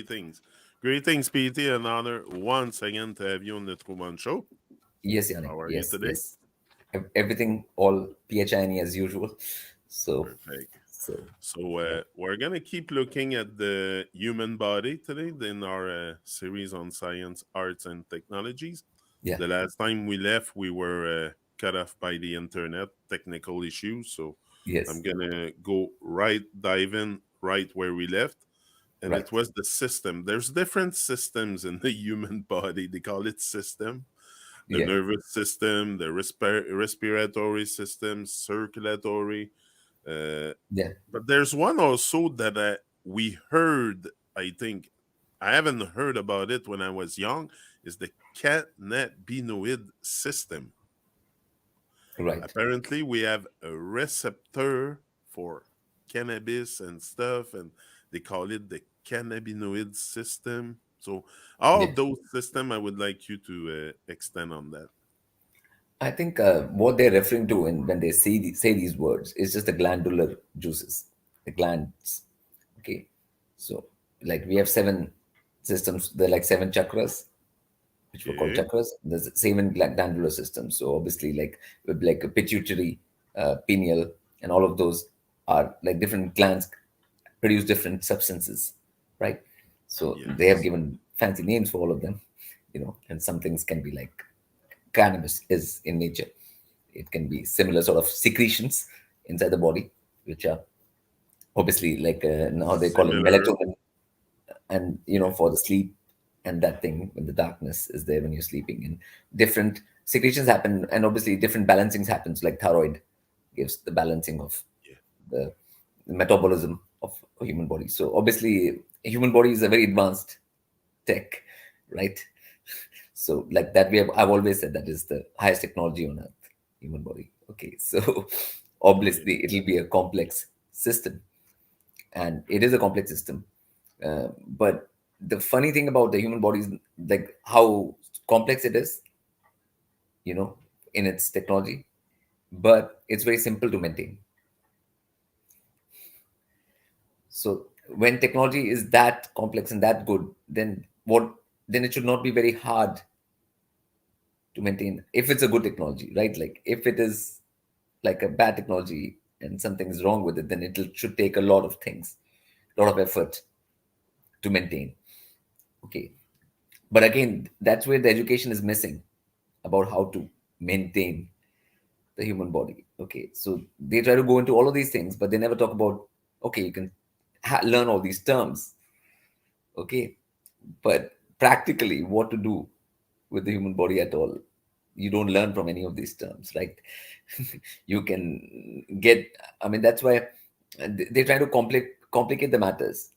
Greetings. Greetings, PT, and honor once again to have you on the TruMon show. Yes, Yannick. How are you Yes, today? yes. Everything all PHINE as usual. So, Perfect. so So, yeah, we're going to keep looking at the human body today in our series on science, arts, and technologies. yeah, The last time we left, we were cut off by the internet, technical issues. So, I'm yes, going to dive in right where we left. And it right. was the system. There's different systems in the human body. They call it system. The Yeah, nervous system, the respiratory system, circulatory. Uh, yeah. but there's one also that we heard, I think, I haven't heard about it when I was young, is the cannabinoid system. Right. Apparently, we have a receptor for cannabis and stuff, and they call it the cannabinoid system. So, all Yeah. those system, I would like you to extend on that. I think what they're referring to when they say these words is just the glandular juices, the glands. Okay. So, like we have seven systems. They're like seven chakras, which were called Okay. chakras. There's seven glandular systems. So obviously, like a pituitary, pineal, and all of those are like different glands produce different substances, right? So they have Yes. given fancy names for all of them, and some things can be like cannabis is in nature. It can be similar sort of secretions inside the body, which are obviously like now they call it Similar. melatonin, and Yeah. for the sleep, and that thing when the darkness is there when you're sleeping, and different secretions happen, and obviously different balancings happens, like thyroid gives the balancing of Yeah. the metabolism of a human body. So obviously a human body is a very advanced tech, right? So like that, I've always said that is the highest technology on earth, human body. Okay, so Yeah. obviously it'll be a complex system, and it is a complex system. But the funny thing about the human body is like how complex it is, you know, in its technology, but it's very simple to maintain. So when technology is that complex and that good, then it should not be very hard to maintain if it's a good technology, right? Like if it is like a bad technology and something is wrong with it, then should take a lot of things, a lot of effort to maintain. Okay. But again, that's where the education is missing about how to maintain the human body. Okay. So they try to go into all of these things, but they never talk about, okay, you can learn all these terms. Okay. But practically, what to do with the human body at all, you don't learn from any of these terms, right? You can get, I mean, that's why they try to complicate the matters,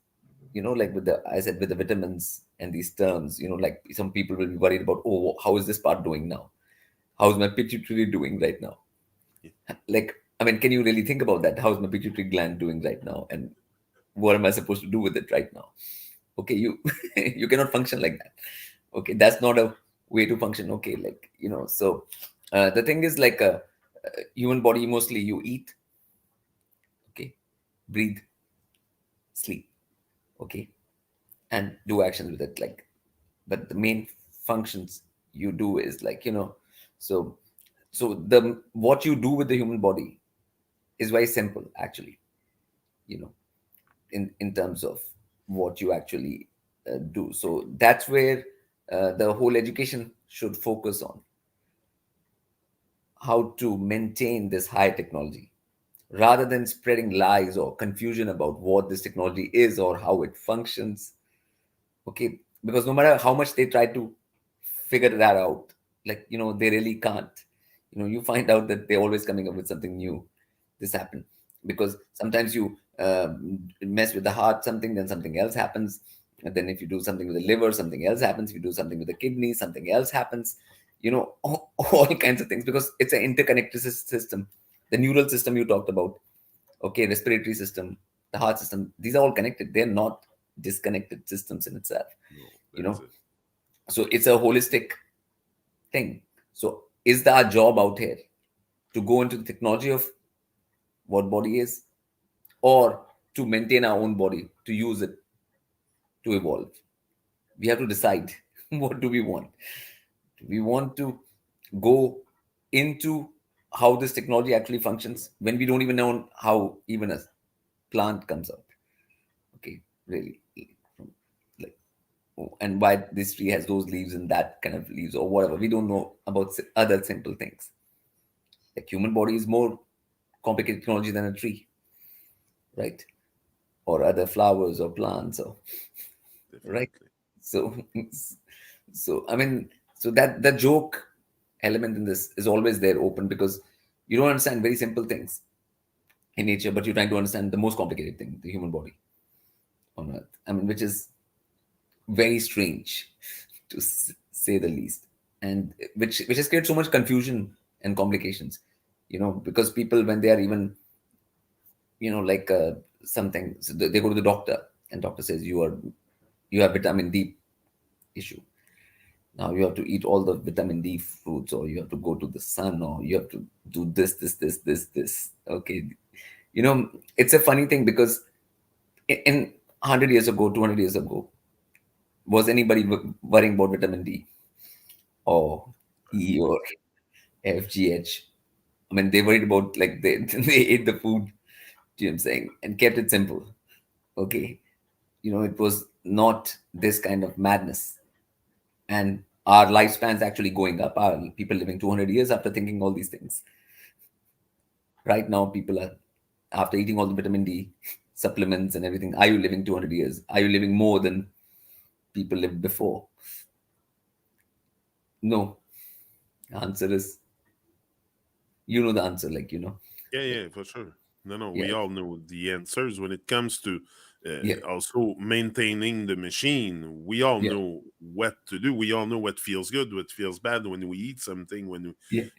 like with the, I said, with the vitamins and these terms, like some people will be worried about, oh, how is this part doing now? How's my pituitary doing right now? Yeah. Like, I mean, can you really think about that? How's my pituitary gland doing right now? And what am I supposed to do with it right now? Okay, you you cannot function like that. Okay, that's not a way to function. Okay, like, so the thing is like a human body, mostly you eat, okay, breathe, sleep, okay, and do actions with it, like, but the main functions you do is like, so the what you do with the human body is very simple actually, you know in terms of what you actually do. So that's where the whole education should focus on how to maintain this high technology rather than spreading lies or confusion about what this technology is or how it functions. Okay, because no matter how much they try to figure that out, like, they really can't. You find out that they're always coming up with something new. This happened because sometimes you mess with the heart, something, then something else happens, and then if you do something with the liver, something else happens. If you do something with the kidney, something else happens. All kinds of things, because it's an interconnected system. The neural system you talked about, okay, respiratory system, the heart system, these are all connected. They're not disconnected systems in itself, No, you that's know it. so it's a holistic thing. So is our job out here to go into the technology of what body is, or to maintain our own body, to use it to evolve. We have to decide what do we want. Do we want to go into how this technology actually functions when we don't even know how even a plant comes out? Okay, really, like, and why this tree has those leaves and that kind of leaves or whatever. We don't know about other simple things. Like human body is more complicated technology than a tree, right? Or other flowers or plants or right. Definitely. So so I mean, so that the joke element in this is always there open, because you don't understand very simple things in nature, but you're trying to understand the most complicated thing, the human body on earth. I mean, which is very strange to say the least, and which has created so much confusion and complications, because people, when they are even, like something, so they go to the doctor, and doctor says you have vitamin D issue. Now you have to eat all the vitamin D fruits, or you have to go to the sun, or you have to do this. Okay, it's a funny thing, because in 100 years ago, 200 years ago, was anybody worrying about vitamin D or E or FGH? I mean, they worried about, like, they they ate the food. Do you know what I'm saying? And kept it simple. Okay, it was not this kind of madness, and our lifespans actually going up. Our people living 200 years after thinking all these things. Right now, people are, after eating all the vitamin D supplements and everything. Are you living 200 years? Are you living more than people lived before? No. The answer is, the answer, like, Yeah, yeah, for sure. No, no, we yeah, all know the answers when it comes to yeah, also maintaining the machine. We all yeah, know what to do. We all know what feels good, what feels bad when we eat something. When we, yeah,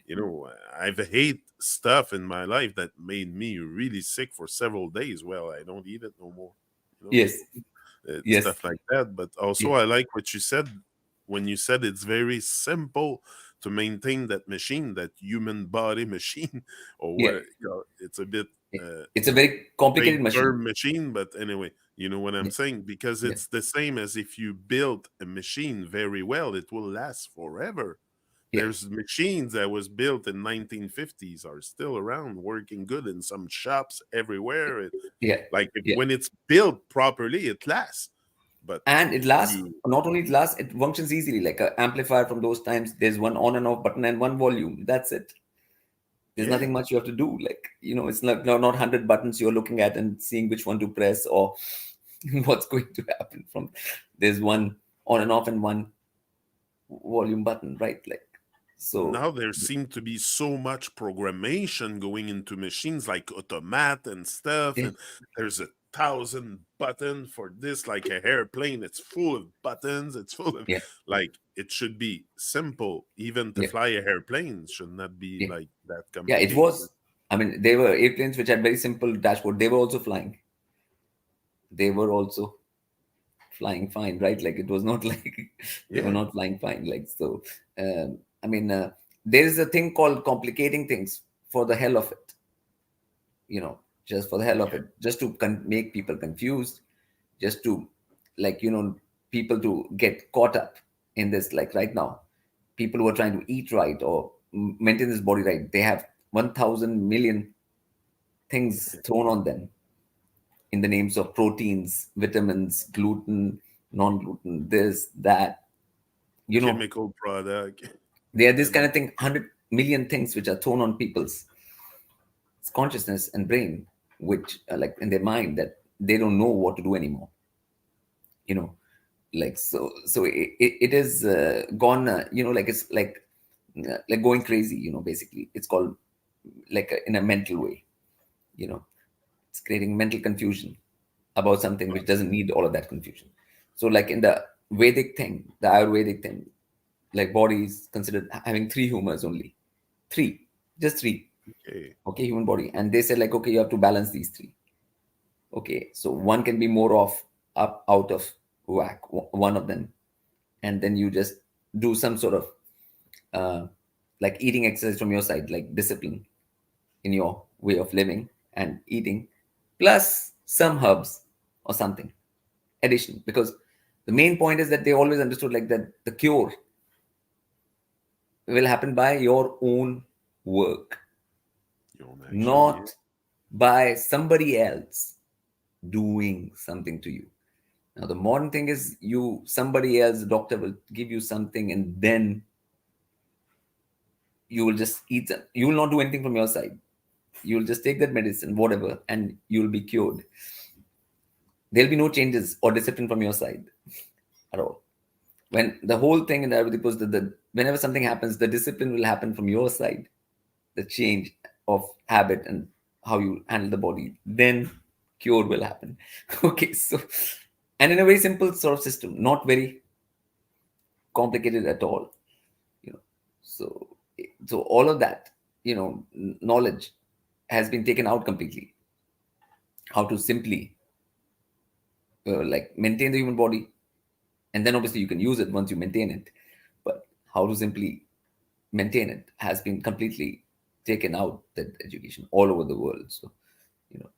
I've hate stuff in my life that made me really sick for several days. Well, I don't eat it no more. yes, yes, Stuff like that. But also, yeah, I like what you said when you said it's very simple to maintain that machine, that human body machine, or yeah. what it's a bit It's a very complicated vague machine. term machine, but anyway, you know what I'm Yeah, saying, because yeah, it's the same as if you build a machine very well, it will last forever. yeah, There's machines that was built in 1950s are still around working good in some shops everywhere. yeah, Like yeah. when it's built properly, it lasts. But And it lasts. you, Not only it lasts, it functions easily. Like an amplifier from those times, there's one on and off button and one volume. That's it. There's yeah, nothing much you have to do. Like, it's not 100 buttons you're looking at and seeing which one to press, or what's going to happen from. There's one on and off and one volume button, right? Like, so now there seem to be so much programmation going into machines like automat and stuff, yeah, and there's 1,000 buttons for this, like a airplane, it's full of buttons, it's full of, yeah, like, it should be simple. Even to yeah, fly a airplane should not be yeah, like that yeah. It complicated. was. I mean, they were airplanes which had very simple dashboard. They were also flying. They were also flying fine, right? Like, it was not like they were Yeah, not flying fine. Like, so, I mean, there is a thing called complicating things for the hell of it. Just for the hell of yeah, it, just to make people confused, just to, like, people to get caught up in this. Like right now, people who are trying to eat right or maintain this body right, they have 1,000 million things thrown on them in the names of proteins, vitamins, gluten, non-gluten, this, that. You know, chemical product. they are this And kind of thing, 100 million things which are thrown on people's consciousness and brain, which are like in their mind, that they don't know what to do anymore. You know, like, so it is gone. Like, it's like going crazy. Basically, it's called, like, in a mental way. You know, it's creating mental confusion about something which doesn't need all of that confusion. So, like in the Vedic thing, the Ayurvedic thing, like body is considered having three humors only, three, just three. okay, Okay, human body, and they said, like, okay, you have to balance these three. Okay, so one can be more off, up, out of whack, one of them, and then you just do some sort of uh, like eating exercise from your side, like discipline in your way of living and eating, plus some herbs or something addition, because The main point is that they always understood like that the cure will happen by your own work, Your own action, yeah. not by somebody else doing something to you. Now the modern thing is somebody else, doctor will give you something and then you will just eat them. You will not do anything from your side. You will just take that medicine, whatever, and you will be cured. There'll be no changes or discipline from your side at all. When the whole thing in Ayurvedic was that whenever something happens, the discipline will happen from your side, the change of habit and how you handle the body. Then cure will happen. Okay, so and in a very simple sort of system, not very complicated at all. You know, so all of that, knowledge has been taken out completely. How to simply like maintain the human body, and then obviously you can use it once you maintain it, but how to simply maintain it has been completely taken out, that education all over the world. So you know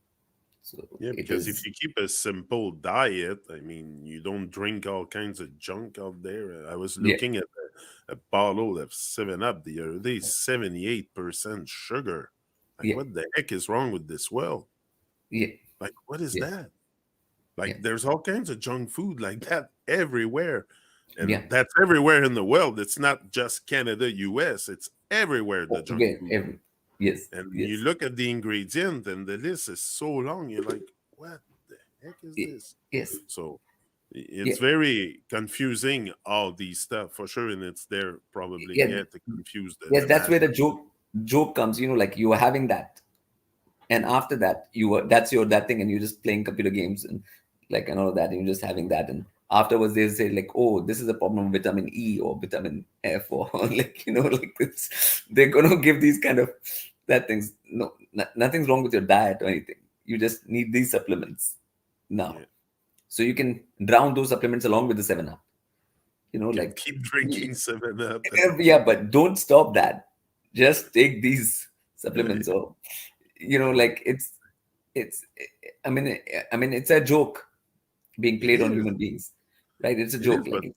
so Yeah, it because if is. you keep a simple diet, I mean, you don't drink all kinds of junk out there. I was Yeah, looking at a bottle of 7 Up the other day, 78% sugar. Like, yeah, what the heck is wrong with this well? yeah, Like, what is yeah, that? yeah, Like, there's all kinds of junk food like that everywhere. yeah. And that's everywhere in the world. It's not just Canada, US, it's everywhere, the junk Okay, food. yes, And you yes, look at the ingredient, and the list is so long, you're like, what the heck is this? yes, So yeah, it's very confusing, all these stuff for sure. And it's there probably, yeah, yeah, to confuse yes. the That's where the masses. joke comes. Like you are having that, and after that you were that's your that thing, and you're just playing computer games and like and all of that, and you're just having that, and afterwards they say like, oh, this is a problem with vitamin E or vitamin F or like like it's, they're gonna give these kind of that things. No, nothing's wrong with your diet or anything. You just need these supplements now, Yeah. so you can drown those supplements along with the 7 Up. You can Like keep drinking 7 Up yeah, but don't stop that. Just take these supplements, yeah, or oh, like it's I mean it's a joke being it played on is. human beings, right? It's a It joke, is, like but it's,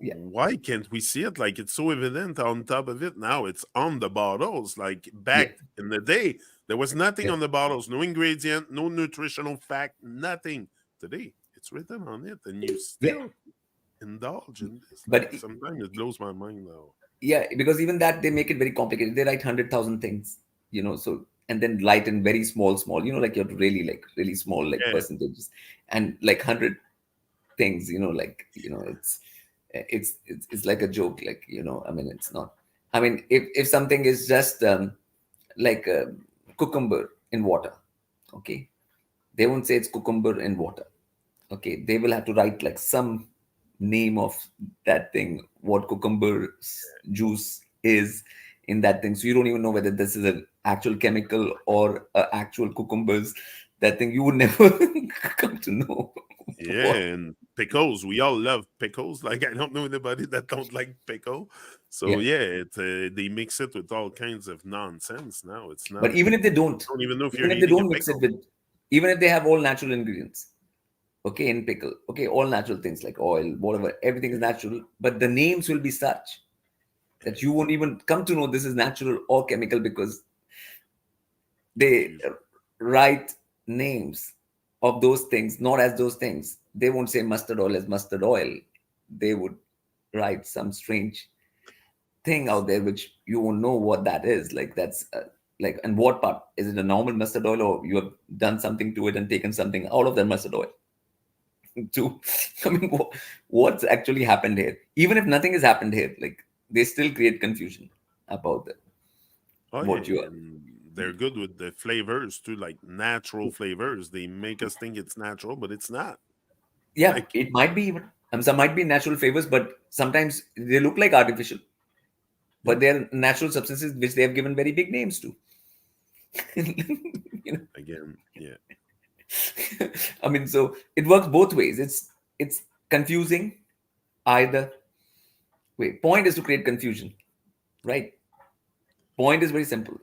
yeah, why can't we see it? Like, it's so evident on top of it now. It's on the bottles. Like, yeah, back in the day, there was nothing yeah, on the bottles, no ingredient, no nutritional fact, nothing. Today, it's written on it, and you yeah. still indulge in this. Like, But sometimes it blows my mind now. yeah, because even that they make it very complicated. They write 100,000 things, so and then write in very small, like you have to really like really small like Yeah, percentages, and like 100 things, like it's like a joke, like I mean it's not. I mean if something is just like a cucumber in water, okay, they won't say it's cucumber in water. Okay, they will have to write like some name of that thing, what cucumber juice is in that thing. So you don't even know whether this is an actual chemical or actual cucumbers. That thing you would never come to know. yeah, What? and pickles. We all love pickles. Like, I don't know anybody that don't like pickle. So Yeah, yeah, they mix it with all kinds of nonsense now. It's not. but even if they don't, Don't even know if you're even if they eating a don't mix it pickle. with, even if they have all natural ingredients, okay, in pickle, okay, all natural things like oil, whatever, everything is Yeah, natural, but the names will be such that you won't even come to know this is natural or chemical, because they confusion. write names of those things not as those things. They won't say mustard oil as mustard oil. They would write some strange thing out there which you won't know what that is. Like that's like, and what part is it, a normal mustard oil, or you have done something to it and taken something out of that mustard oil to I mean what's actually happened here? Even if nothing has happened here, like they still create confusion about the, Oh what you yeah, are. and they're good with the flavors too, like natural flavors. They make us think it's natural, but it's not. Yeah, Like, it might be even some might be natural flavors, but sometimes they look like artificial, yeah, but they're natural substances which they have given very big names to. you know again, yeah, I mean, so it works both ways. It's confusing either way. Point is to create confusion, right? Point is very simple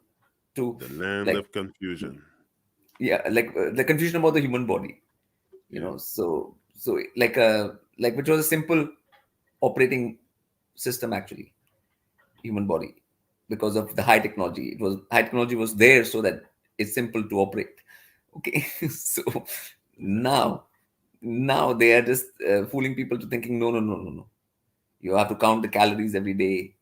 to the land like, of confusion. yeah, like the confusion about the human body, Yeah, so like which was a simple operating system actually, human body, because of the high technology. It was high technology was there so that it's simple to operate. Okay. So now now they are just fooling people to thinking, no, no, no, no, no, you have to count the calories every day,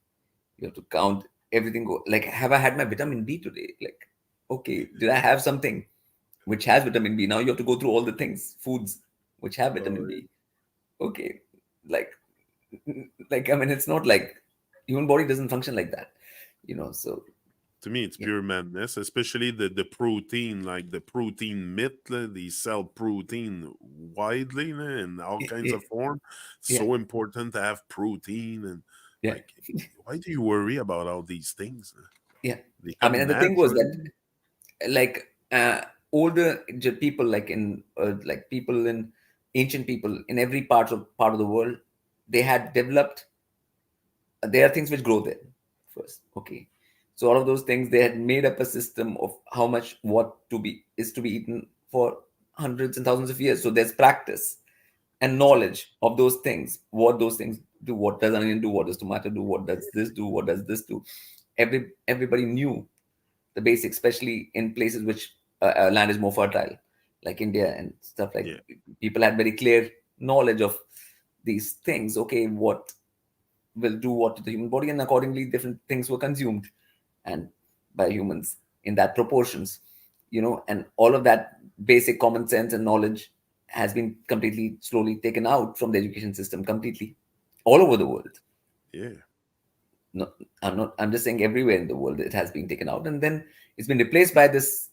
you have to count everything. Like, have I had my vitamin B today? Like, okay, did I have something which has vitamin B? Now you have to go through all the things, foods which have vitamin Oh, B. Okay, like, like, I mean, it's not like human body doesn't function like that, So to me, it's yeah, pure madness, especially the protein, like the protein myth. They sell protein widely in all kinds yeah, of form. yeah, So important to have protein, and yeah, like, why do you worry about all these things? yeah. They I mean, come and the thing was that, naturally. like, older people, like in like people in ancient people in every part of the world, they had developed. There are things which grow there first. Okay, so all of those things, they had made up a system of how much what to be is to be eaten for hundreds and thousands of years. So there's practice and knowledge of those things, what those things do, what does onion do, what does tomato do, what does this do, what does this do. Everybody knew the basics, especially in places which land is more fertile, like India and stuff. Like, Yeah, people had very clear knowledge of these things. Okay, what will do what to the human body, and accordingly different things were consumed and by humans in that proportions, and all of that basic common sense and knowledge has been completely slowly taken out from the education system completely, all over the world. yeah, No, I'm just saying everywhere in the world it has been taken out, and then it's been replaced by this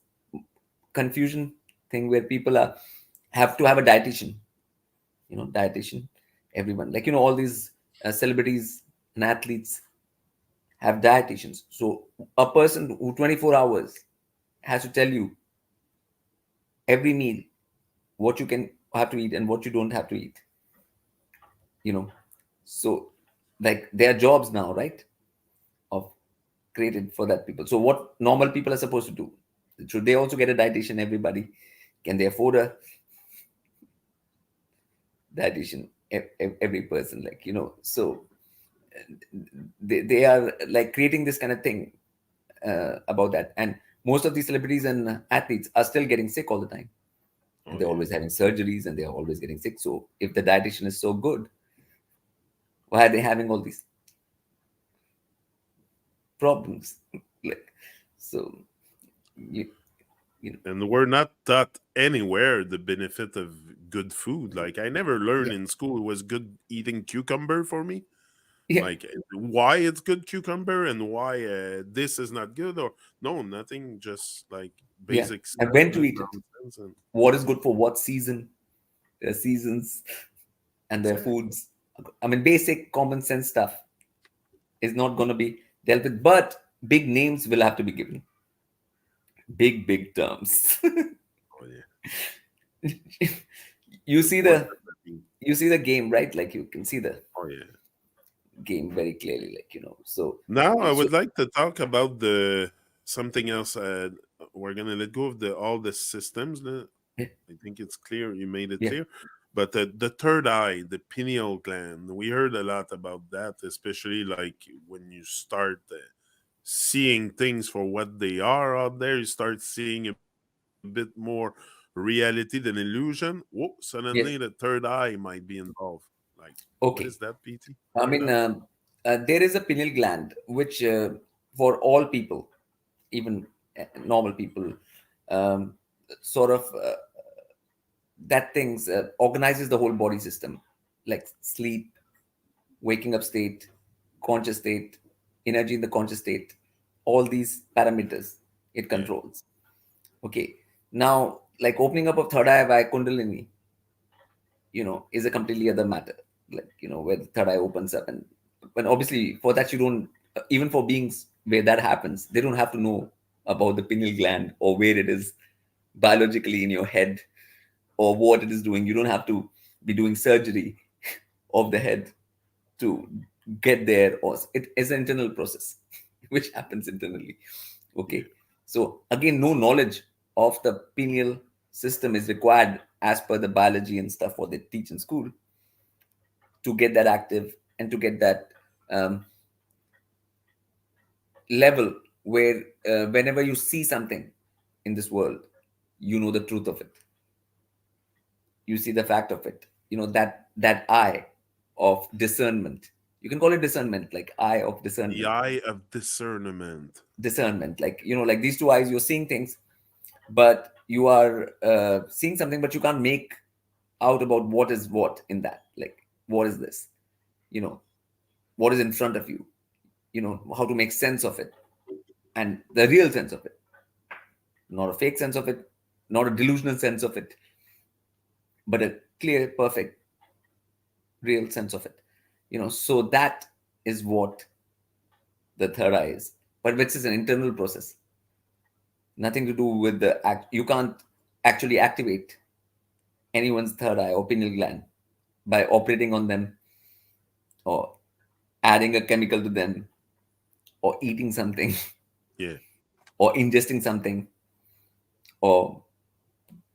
confusion thing where people are have to have a dietitian, dietitian. Everyone, like, all these celebrities and athletes have dietitians. So a person who 24 hours has to tell you every meal what you can have to eat and what you don't have to eat, you know. So, like, there are jobs now, right, of created for that people. So what normal people are supposed to do? Should they also get a dietitian? Everybody, can they afford a dietitian? Every person, like, so they are like creating this kind of thing about that. And most of these celebrities and athletes are still getting sick all the time, and oh they're yeah. always having surgeries and they're always getting sick. So if the dietitian is so good, why are they having all these problems? Like, so you, you know, And we're not taught anywhere the benefit of good food. Like, I never learned yeah, in school it was good eating cucumber for me. yeah, Like, why it's good cucumber and why this is not good, or no, nothing, just like yeah. basic And stuff, when to eat it, nonsense, and what is good for what season, their seasons and their exactly. foods. I mean, basic common sense stuff is not going to be dealt with, but big names will have to be given, big terms. Oh yeah. you And see what the does that mean? you see the game, right? Like, you can see the Oh yeah. game very clearly, like, so Now I so would like to talk about the something else. We're gonna let go of the all the systems. yeah, I think it's clear. You made it yeah, clear. But the third eye, the pineal gland, we heard a lot about that, especially like when you start seeing things for what they are out there, you start seeing a bit more reality than illusion. Whoa, suddenly the yes, third eye might be involved. Like, what is okay. that, PT? I Third mean, eye? there is a pineal gland which, for all people, even normal people, um, sort of that things organizes the whole body system, like sleep, waking up state, conscious state, energy in the conscious state, all these parameters it Yeah, controls. Okay, now, like, opening up of third eye by kundalini, is a completely other matter. Like, where the third eye opens up, and when obviously for that you don't, even for beings where that happens, they don't have to know about the pineal gland or where it is biologically in your head or what it is doing. You don't have to be doing surgery of the head to get there, or it is an internal process which happens internally. yeah, Okay, so again, no knowledge of the pineal system is required as per the biology and stuff what they teach in school. to get that active and to get that um, level where whenever you see something in this world, you know the truth of it, you see the fact of it, that eye of discernment. You can call it discernment, like eye of The discernment. eye of discernment. Discernment, like, like these two eyes, you're seeing things, but you are seeing something, but you can't make out about what is what in that, like what is this, you know what is in front of you, how to make sense of it, and the real sense of it, not a fake sense of it, not a delusional sense of it, but a clear, perfect, real sense of it. So that is what the third eye is, but which is an internal process, nothing to do with the act. You can't actually activate anyone's third eye or pineal gland by operating on them, or adding a chemical to them, or eating something, Yeah, or ingesting something, or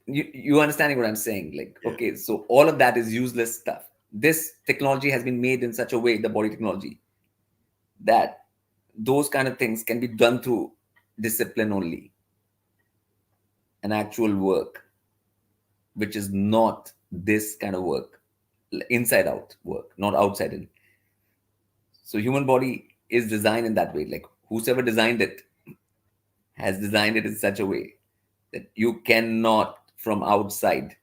you understanding what I'm saying? Like, yeah. okay, so all of that is useless stuff. This technology has been made in such a way, the body technology, that those kind of things can be done through discipline only, an actual work, which is not this kind of work, inside out work, not outside in. So human body is designed in that way. Like whosoever designed it has designed it in such a way that you cannot from outside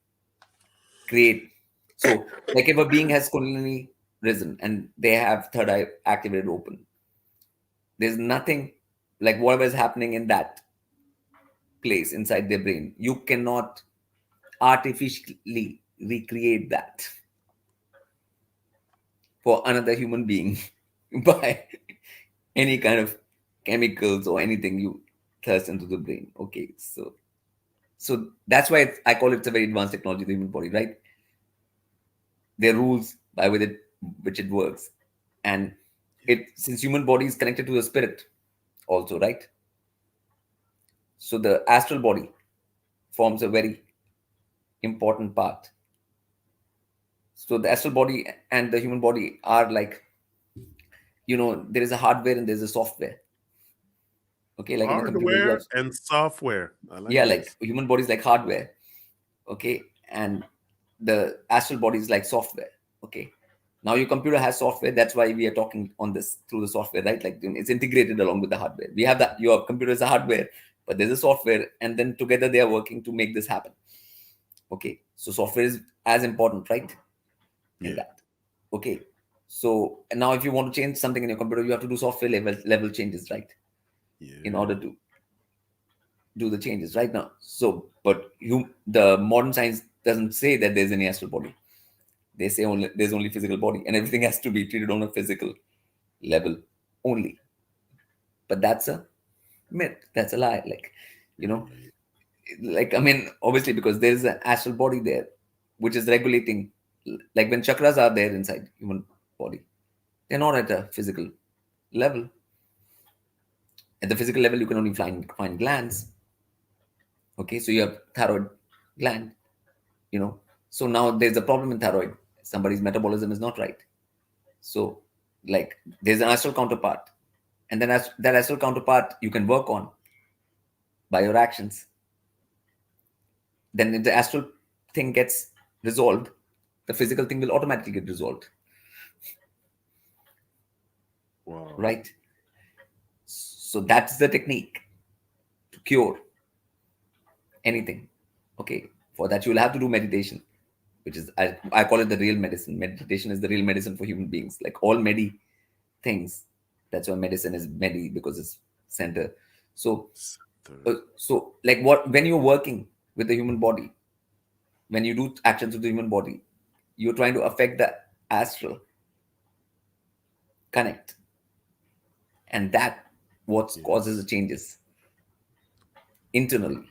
create. So like if a being has kundalini risen and they have third eye activated open, there's nothing, like whatever is happening in that place inside their brain, you cannot artificially recreate that for another human being by any kind of chemicals or anything you thrust into the brain. Okay, so that's why I call it a very advanced technology, the human body, right? There are rules by which it works, and it, since human body is connected to the spirit also, right? So the astral body forms a very important part. So the astral body and the human body are like, there is a hardware and there's a software. Okay, like in a computer you have, Hardware and software. I yeah, like like this. human body is like hardware. Okay, and the astral body is like software. Okay, now your computer has software, that's why we are talking on this through the software, right? Like it's integrated along with the hardware. We have that, your computer is a hardware, but there's a software, and then together they are working to make this happen. Okay, so software is as important, right, in Yeah, that. Okay, so and now if you want to change something in your computer, you have to do software level changes, right, in yeah, order to do the changes right now. So but the modern science doesn't say that there's any astral body. They say only there's only physical body, and everything has to be treated on a physical level only. But that's a myth, that's a lie. Like, you know yeah, like, I mean, obviously, because there's an astral body there which is regulating, like when chakras are there inside human body, they're not at a physical level. At the physical level, you can only find glands. Okay, so you have thyroid gland, you know. So now there's a problem in thyroid. Somebody's metabolism is not right. So, like, there's an astral counterpart, and then as that astral counterpart you can work on by your actions. Then if the astral thing gets resolved, the physical thing will automatically get resolved, wow. right? So that's the technique to cure anything. Okay, for that you will have to do meditation, which is, I call it the real medicine. Meditation is the real medicine for human beings. Like all medi things, that's why medicine is medi, because it's center. So Center. so like, what when you're working with the human body, when you do actions with the human body, you're trying to affect the astral connect, and that what causes the Yes. changes internally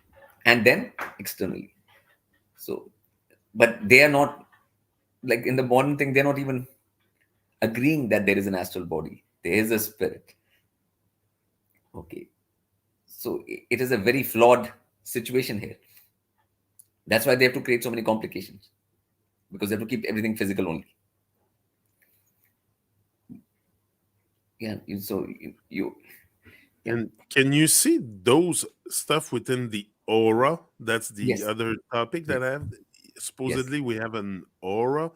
and then externally. So but they are not, like in the modern thing, they're not even agreeing that there is an astral body, there is a spirit. Okay, so it is a very flawed situation here. That's why they have to create so many complications, because they have to keep everything physical only. Yeah. You yeah. And can you see those stuff within the aura? That's the Yes. other topic Yes. that I have. Yes. Supposedly, we have an aura,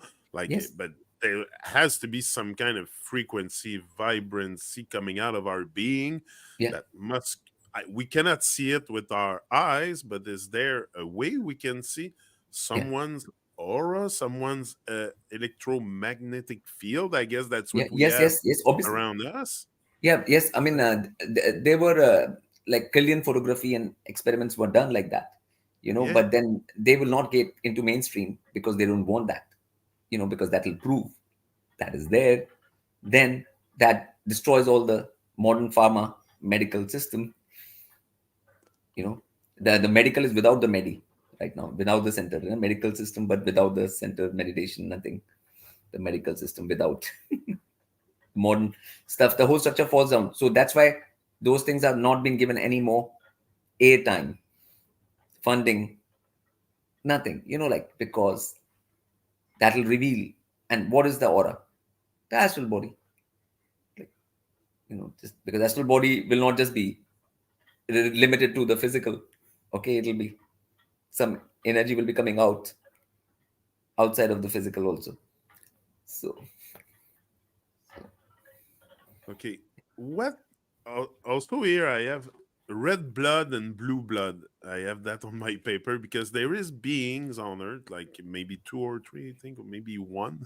Yes. but there has to be some kind of frequency, vibrancy coming out of our being Yeah. that must. We cannot see it with our eyes, but is there a way we can see Yeah. someone's aura, someone's electromagnetic field? I guess that's Yeah. what we Yes. have Yes. Yes. Obviously. around us. Yeah. Yes. I mean, they were like Killian photography and experiments were done like that, Yeah. but then they will not get into mainstream because they don't want that, because that will prove that is there. Then that destroys all the modern pharma medical system. You know, the medical is without the medi right now, without the center, medical system, but without the center meditation, nothing. The medical system without modern stuff, the whole structure falls down. So that's why those things are not being given any more airtime, funding, nothing. Like because that will reveal. And what is the aura? The astral body. Like, just because astral body will not just be limited to the physical. Okay, it'll be some energy will be coming out outside of the physical also. So Okay. What? Also, here I have red blood and blue blood. I have that on my paper because there is beings on Earth, like maybe two or three, I think, or maybe one,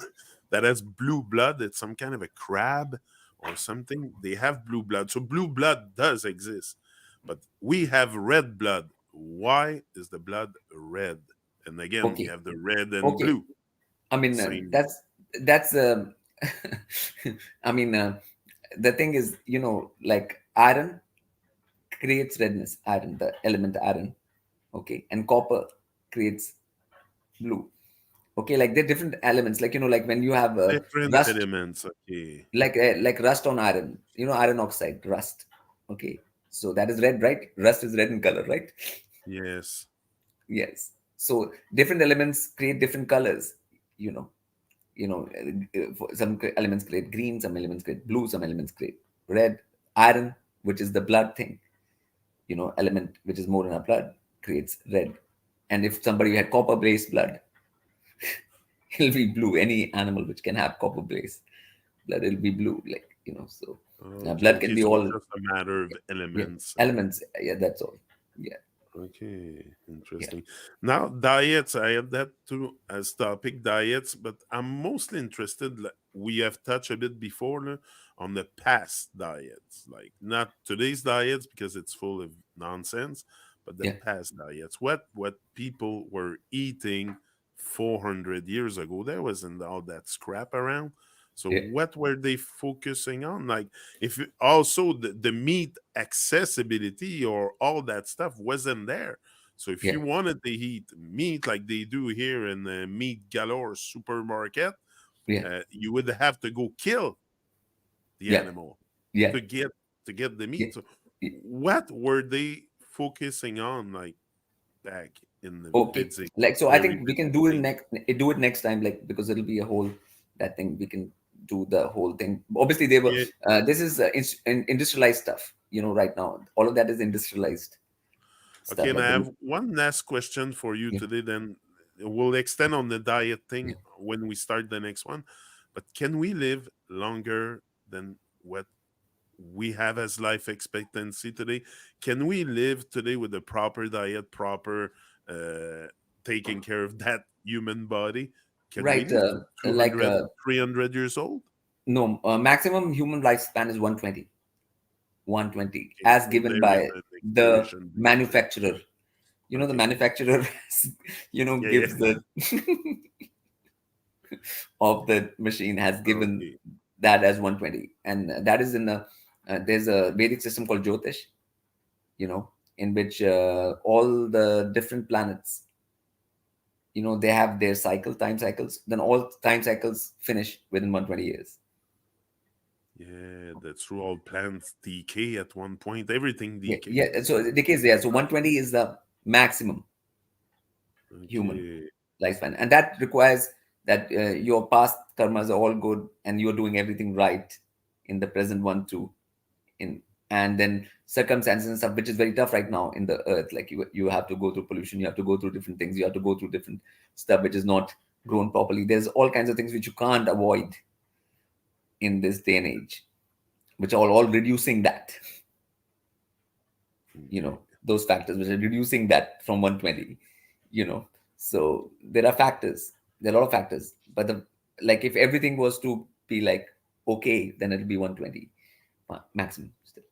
that has blue blood. It's some kind of a crab or something. They have blue blood, so blue blood does exist. But we have red blood. Why is the blood red? And again, we okay, have the red and okay. blue. I mean, Same. that's I mean, the thing is, like iron creates redness, iron, the element iron, okay, and copper creates blue, okay. Like they're different elements, like like when you have Different rust, elements. Okay. like rust on iron, iron oxide, rust, okay. So that is red, right? Rust is red in color, right? Yes. Yes. So different elements create different colors, you know. Some elements create green, some elements create blue, some elements create red. Iron, which is the blood thing, element which is more in our blood, creates red. And if somebody had copper based blood, it'll be blue. Any animal which can have copper based blood, it'll be blue. Like, so Okay, blood can okay. be So it's all, just a matter of yeah, elements. elements. Yeah, that's all. Yeah, Okay, yeah, interesting. Now, diets, I have that too as topic, diets, but I'm mostly interested, like, we have touched a bit before on the past diets, like not today's diets because it's full of nonsense, but the yeah, past diets. What people were eating 400 years ago, there wasn't all that scrap around. So yeah, what were they focusing on? Like, if also the meat accessibility or all that stuff wasn't there, so if yeah, you wanted to eat meat like they do here in the meat galore supermarket, yeah, you would have to go kill the yeah, animal yeah, to get the yeah, meat. So yeah. what were they focusing on, like, back in the Okay. Like, so I very think we can do it beginning? next time, like, because it'll be a whole, that thing, we can do the whole thing. Obviously they were, Yeah. this is industrialized stuff, right now. All of that is industrialized Okay, stuff, and like I the, have one last question for you yeah, today. Then we'll extend on the diet yeah. thing when we start the next one. But can we live longer than what we have as life expectancy today? Can we live today with a proper diet, proper uh, taking care of that human body? Can we Right. live to Like, 200, 300 years old? no, maximum human lifespan is 120, 120, Okay, as so given there is by an the expiration date to it. manufacturer. The Okay. manufacturer, Yeah, yeah. gives the of the machine has given Okay. that as 120, and that is in a, there's a Vedic system called Jyotish, in which all the different planets, they have their time cycles, then all time cycles finish within 120 years. Yeah, that's true. All plants decay at one point. Everything Yeah, yeah. decays. So the case there, so 120 is the maximum human Okay. lifespan, and that requires that your past karmas are all good and you're doing everything right, in the present one too, in and then circumstances and stuff, which is very tough right now in the earth. Like you have to go through pollution, you have to go through different things, you have to go through different stuff which is not grown properly. There's all kinds of things which you can't avoid in this day and age, which are all reducing that, Okay. those factors which are reducing that from 120, so there are factors, there are a lot of factors, but the like if everything was to be like okay, then it'll be 120 maximum still.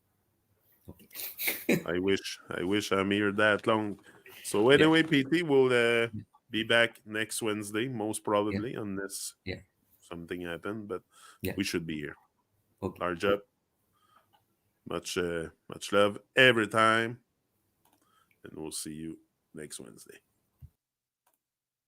Okay. I wish I'm here that long. So Yeah, anyway, PT will be back next Wednesday, most yeah, probably, unless yeah, something happened. But yeah. we should be here. Okay. Large up, much love every time, and we'll see you next Wednesday.